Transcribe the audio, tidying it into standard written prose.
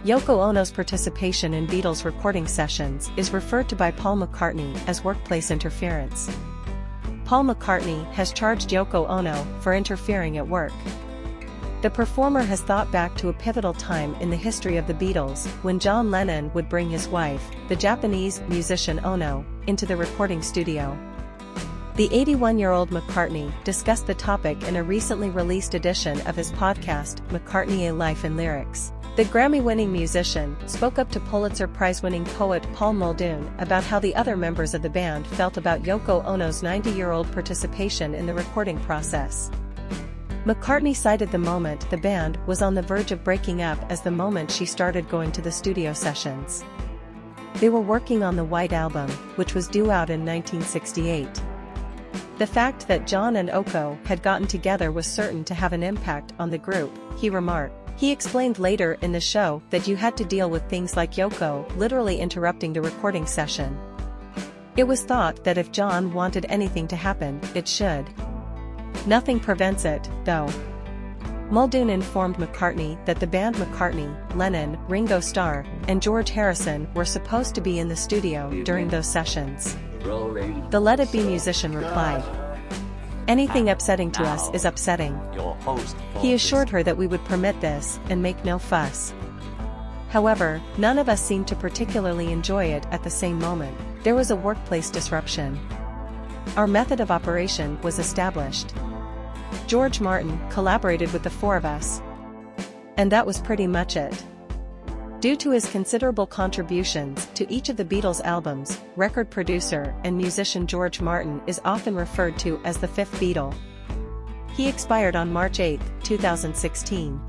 Yoko Ono's participation in Beatles recording sessions is referred to by Paul McCartney as workplace interference. Paul McCartney has charged Yoko Ono for interfering at work. The performer has thought back to a pivotal time in the history of the Beatles when John Lennon would bring his wife, the Japanese musician Ono, into the recording studio. The 81-year-old McCartney discussed the topic in a recently released edition of his podcast, McCartney: A Life in Lyrics. The Grammy-winning musician spoke up to Pulitzer Prize-winning poet Paul Muldoon about how the other members of the band felt about Yoko Ono's 90-year-old participation in the recording process. McCartney cited the moment the band was on the verge of breaking up as the moment she started going to the studio sessions. They were working on the White Album, which was due out in 1968. The fact that John and Yoko had gotten together was certain to have an impact on the group, he remarked. He explained later in the show that you had to deal with things like Yoko literally interrupting the recording session. It was thought that if John wanted anything to happen, it should. Nothing prevents it, though. Muldoon informed McCartney that the band McCartney, Lennon, Ringo Starr, and George Harrison were supposed to be in the studio during those sessions. The Let It Be musician replied, "Anything upsetting to us is upsetting." He assured her that we would permit this and make no fuss. However, none of us seemed to particularly enjoy it at the same moment. There was a workplace disruption. Our method of operation was established. George Martin collaborated with the four of us. And that was pretty much it. Due to his considerable contributions to each of the Beatles albums, record producer and musician George Martin is often referred to as the fifth Beatle. He expired on March 8, 2016.